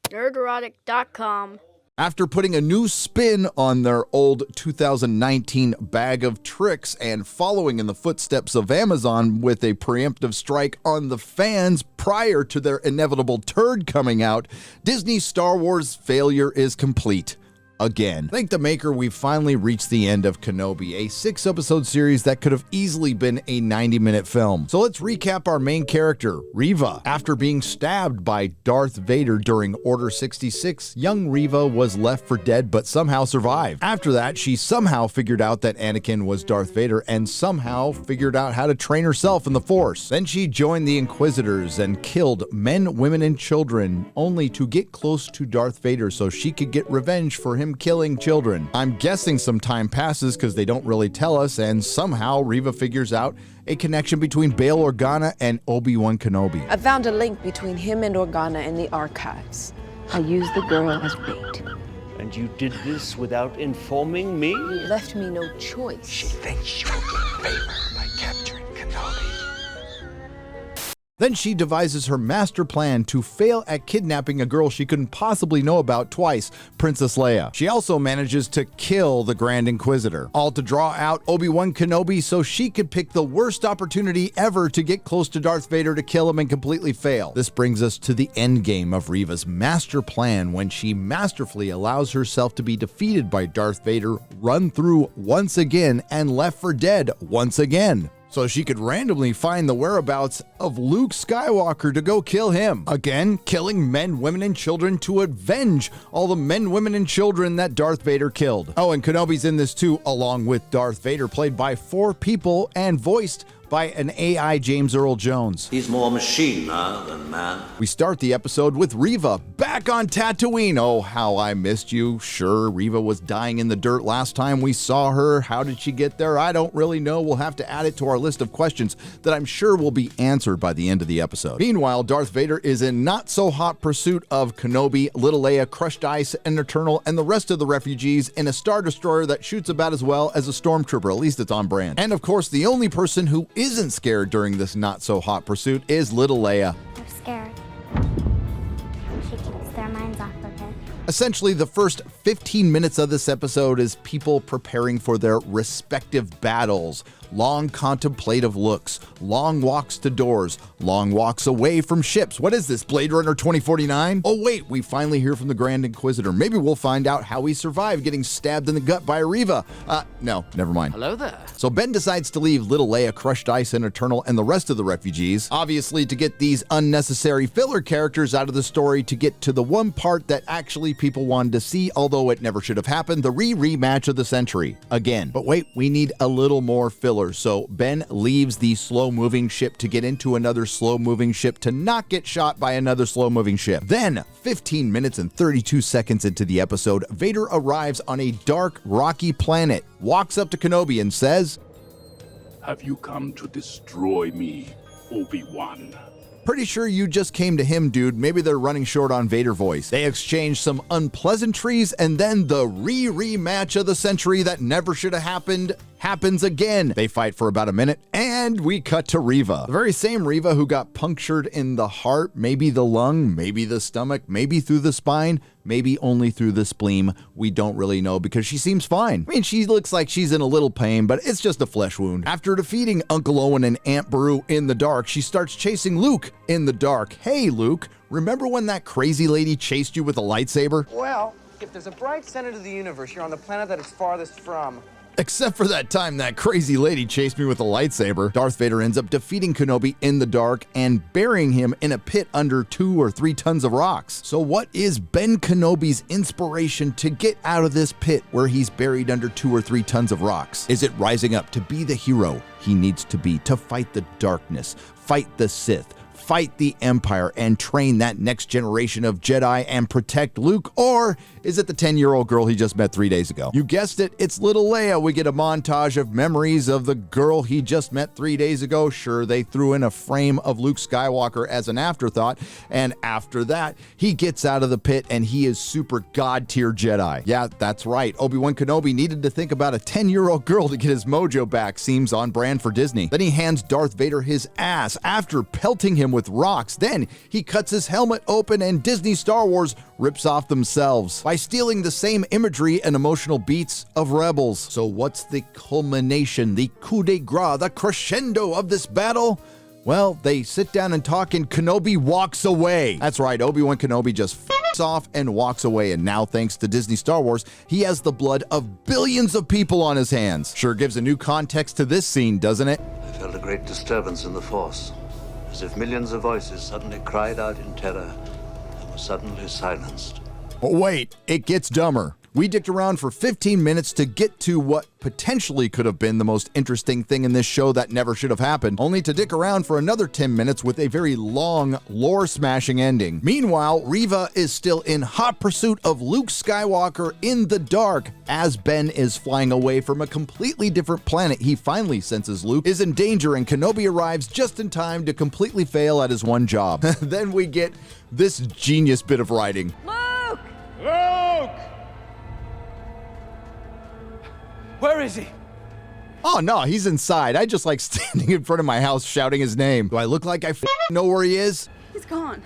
Nerdrotic.com. After putting a new spin on their old 2019 bag of tricks and following in the footsteps of Amazon with a preemptive strike on the fans prior to their inevitable turd coming out, Disney's Star Wars failure is complete. Again. Thank the maker, we've finally reached the end of Kenobi, a 6-episode series that could have easily been a 90-minute film. So let's recap our main character, Reva. After being stabbed by Darth Vader during Order 66, young Reva was left for dead but somehow survived. After that, she somehow figured out that Anakin was Darth Vader and somehow figured out how to train herself in the Force. Then she joined the Inquisitors and killed men, women, and children, only to get close to Darth Vader so she could get revenge for him killing children. I'm guessing some time passes because they don't really tell us, and somehow Reva figures out a connection between Bail Organa and Obi-Wan Kenobi. I found a link between him and Organa in the archives. I used the girl as bait. And you did this without informing me? You left me no choice. She thinks she will gain favor by capturing Kenobi. Then she devises her master plan to fail at kidnapping a girl she couldn't possibly know about twice, Princess Leia. She also manages to kill the Grand Inquisitor, all to draw out Obi-Wan Kenobi so she could pick the worst opportunity ever to get close to Darth Vader to kill him and completely fail. This brings us to the endgame of Reva's master plan when she masterfully allows herself to be defeated by Darth Vader, run through once again, and left for dead once again, so she could randomly find the whereabouts of Luke Skywalker to go kill him. Again, killing men, women, and children to avenge all the men, women, and children that Darth Vader killed. Oh, and Kenobi's in this too, along with Darth Vader, played by 4 people and voiced by an AI James Earl Jones. He's more machine now than man. We start the episode with Reva back on Tatooine. Oh, how I missed you. Sure, Reva was dying in the dirt last time we saw her. How did she get there? I don't really know. We'll have to add it to our list of questions that I'm sure will be answered by the end of the episode. Meanwhile, Darth Vader is in not-so-hot pursuit of Kenobi, Little Leia, Crushed Ice, and Eternal, and the rest of the refugees in a Star Destroyer that shoots about as well as a Stormtrooper. At least it's on brand. And of course, the only person who isn't scared during this not-so-hot pursuit is Little Leia. They're scared. She keeps their minds off of it. Essentially, the first 15 minutes of this episode is people preparing for their respective battles. Long contemplative looks, long walks to doors, long walks away from ships. What is this, Blade Runner 2049? Oh wait, we finally hear from the Grand Inquisitor. Maybe we'll find out how he survived getting stabbed in the gut by Reva. No, never mind. Hello there. So Ben decides to leave Little Leia, Crushed Ice, and Eternal, and the rest of the refugees, obviously to get these unnecessary filler characters out of the story to get to the one part that actually people wanted to see, although it never should have happened, the rematch of the century. Again. But wait, we need a little more filler. So Ben leaves the slow-moving ship to get into another slow-moving ship to not get shot by another slow-moving ship. Then, 15 minutes and 32 seconds into the episode, Vader arrives on a dark, rocky planet, walks up to Kenobi and says, "Have you come to destroy me, Obi-Wan?" Pretty sure you just came to him, dude. Maybe they're running short on Vader voice. They exchange some unpleasantries, and then the rematch of the century that never should have happened happens again. They fight for about a minute, and we cut to Reva. The very same Reva who got punctured in the heart, maybe the lung, maybe the stomach, maybe through the spine, maybe only through the spleen. We don't really know because she seems fine. I mean, she looks like she's in a little pain, but it's just a flesh wound. After defeating Uncle Owen and Aunt Beru in the dark, she starts chasing Luke in the dark. Hey, Luke, remember when that crazy lady chased you with a lightsaber? Well, if there's a bright center to the universe, you're on the planet that it's farthest from. Except for that time that crazy lady chased me with a lightsaber. Darth Vader ends up defeating Kenobi in the dark and burying him in a pit under 2 or 3 tons of rocks. So what is Ben Kenobi's inspiration to get out of this pit where he's buried under 2 or 3 tons of rocks? Is it rising up to be the hero he needs to be, to fight the darkness, fight the Sith, fight the Empire, and train that next generation of Jedi and protect Luke? Or is it the 10-year-old girl he just met 3 days ago? You guessed it, it's Little Leia. We get a montage of memories of the girl he just met 3 days ago. Sure, they threw in a frame of Luke Skywalker as an afterthought, and after that, he gets out of the pit and he is super god-tier Jedi. Yeah, that's right. Obi-Wan Kenobi needed to think about a 10-year-old girl to get his mojo back. Seems on brand for Disney. Then he hands Darth Vader his ass after pelting him with rocks. Then he cuts his helmet open and Disney Star Wars rips off themselves by stealing the same imagery and emotional beats of Rebels. So what's the culmination, the coup de grace, the crescendo of this battle? Well, they sit down and talk and Kenobi walks away. That's right, Obi-Wan Kenobi just f***s off and walks away. And now, thanks to Disney Star Wars, he has the blood of billions of people on his hands. Sure gives a new context to this scene, doesn't it? I felt a great disturbance in the Force, as if millions of voices suddenly cried out in terror and were suddenly silenced. But wait, it gets dumber. We dicked around for 15 minutes to get to what potentially could have been the most interesting thing in this show that never should have happened, only to dick around for another 10 minutes with a very long, lore-smashing ending. Meanwhile, Reva is still in hot pursuit of Luke Skywalker in the dark as Ben is flying away from a completely different planet. He finally senses Luke is in danger and Kenobi arrives just in time to completely fail at his one job. Then we get this genius bit of writing. Luke! Luke! Where is he? Oh no, he's inside. I just like standing in front of my house shouting his name. Do I look like I know where he is? He's gone.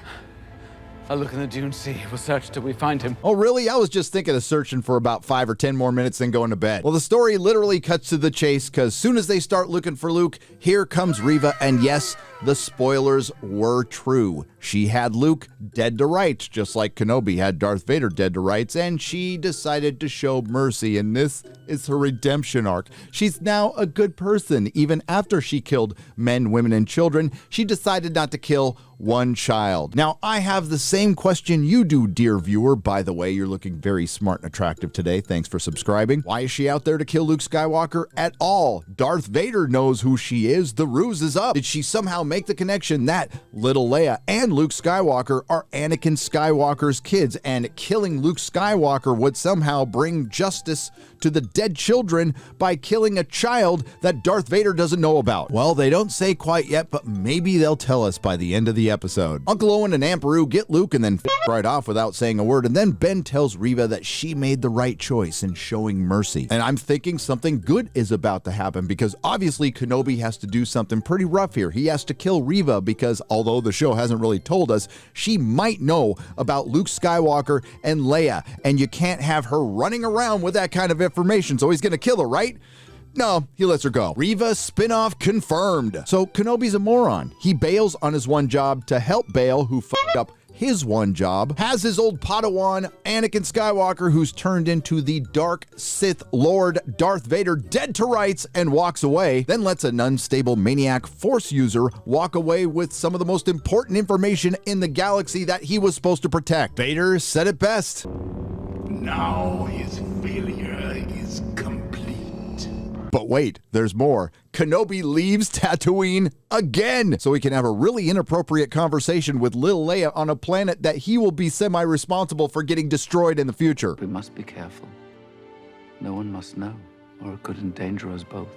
I'll look in the Dune Sea. We'll search till we find him. Oh really? I was just thinking of searching for about 5 or 10 more minutes then going to bed. Well, the story literally cuts to the chase because soon as they start looking for Luke, here comes Reva, and yes, the spoilers were true. She had Luke dead to rights, just like Kenobi had Darth Vader dead to rights, and she decided to show mercy, and this is her redemption arc. She's now a good person. Even after she killed men, women, and children, she decided not to kill one child. Now, I have the same question you do, dear viewer. By the way, you're looking very smart and attractive today. Thanks for subscribing. Why is she out there to kill Luke Skywalker at all? Darth Vader knows who she is. The ruse is up. Did she somehow make the connection that little Leia and Luke Skywalker are Anakin Skywalker's kids, and killing Luke Skywalker would somehow bring justice to the dead children by killing a child that Darth Vader doesn't know about? Well, they don't say quite yet, but maybe they'll tell us by the end of the episode. Uncle Owen and Aunt Beru get Luke and then right off without saying a word, and then Ben tells Reva that she made the right choice in showing mercy. And I'm thinking something good is about to happen because obviously Kenobi has to do something pretty rough here. He has to kill Reva because although the show hasn't really told us, she might know about Luke Skywalker and Leia, and you can't have her running around with that kind of information, so he's gonna kill her, right? No, he lets her go. Reva spinoff confirmed. So Kenobi's a moron. He bails on his one job to help Bail, who fucked up his one job, has his old Padawan, Anakin Skywalker, who's turned into the dark Sith Lord Darth Vader, dead to rights, and walks away, then lets an unstable maniac Force user walk away with some of the most important information in the galaxy that he was supposed to protect. Vader said it best. Now his failure is complete. But wait, there's more. Kenobi leaves Tatooine again, so he can have a really inappropriate conversation with little Leia on a planet that he will be semi-responsible for getting destroyed in the future. We must be careful. No one must know, or it could endanger us both.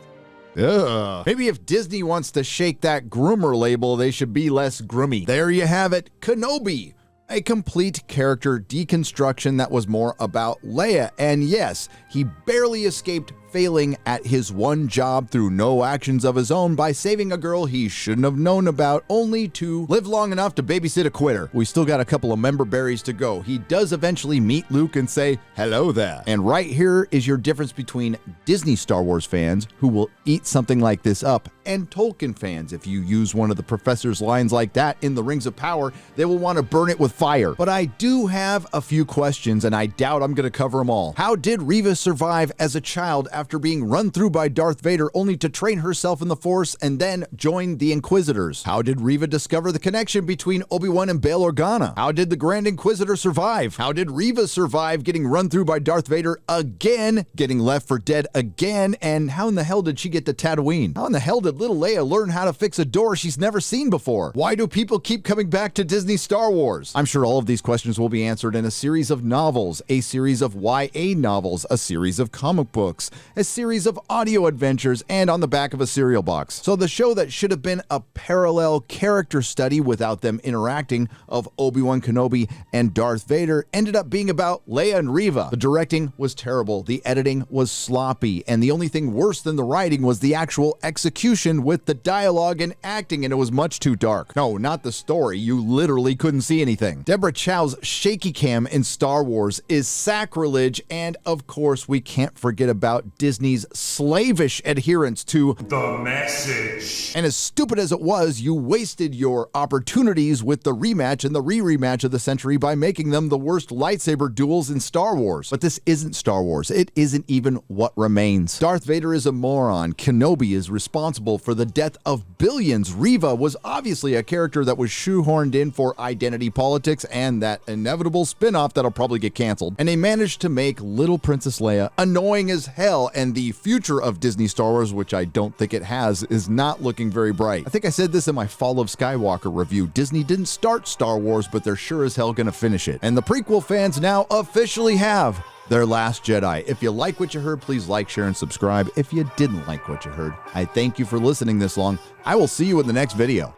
Ugh. Maybe if Disney wants to shake that groomer label, they should be less groomy. There you have it, Kenobi. A complete character deconstruction that was more about Leia. And yes, he barely escaped failing at his one job through no actions of his own by saving a girl he shouldn't have known about, only to live long enough to babysit a quitter. We still got a couple of member berries to go. He does eventually meet Luke and say, hello there. And right here is your difference between Disney Star Wars fans, who will eat something like this up, and Tolkien fans. If you use one of the professor's lines like that in the Rings of Power, they will want to burn it with fire. But I do have a few questions, and I doubt I'm going to cover them all. How did Reva survive as a child after being run through by Darth Vader only to train herself in the Force and then join the Inquisitors? How did Reva discover the connection between Obi-Wan and Bail Organa? How did the Grand Inquisitor survive? How did Reva survive getting run through by Darth Vader again, getting left for dead again? And how in the hell did she get to Tatooine? How in the hell did little Leia learn how to fix a door she's never seen before? Why do people keep coming back to Disney Star Wars? I'm sure all of these questions will be answered in a series of novels, a series of YA novels, a series of comic books, a series of audio adventures, and on the back of a cereal box. So the show that should have been a parallel character study without them interacting of Obi-Wan Kenobi and Darth Vader ended up being about Leia and Reva. The directing was terrible, the editing was sloppy, and the only thing worse than the writing was the actual execution with the dialogue and acting, and it was much too dark. No, not the story. You literally couldn't see anything. Deborah Chow's shaky cam in Star Wars is sacrilege, and of course we can't forget about Disney's slavish adherence to the message. And as stupid as it was, you wasted your opportunities with the rematch and the re-rematch of the century by making them the worst lightsaber duels in Star Wars. But this isn't Star Wars. It isn't even what remains. Darth Vader is a moron. Kenobi is responsible for the death of billions. Reva was obviously a character that was shoehorned in for identity politics and that inevitable spin-off that'll probably get canceled. And they managed to make little Princess Leia annoying as hell, and the future of Disney Star Wars, which I don't think it has, is not looking very bright. I think I said this in my Fall of Skywalker review. Disney didn't start Star Wars, but they're sure as hell gonna finish it. And the prequel fans now officially have their last Jedi. If you like what you heard, please like, share, and subscribe. If you didn't like what you heard, I thank you for listening this long. I will see you in the next video.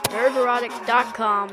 Nerdrotic.com.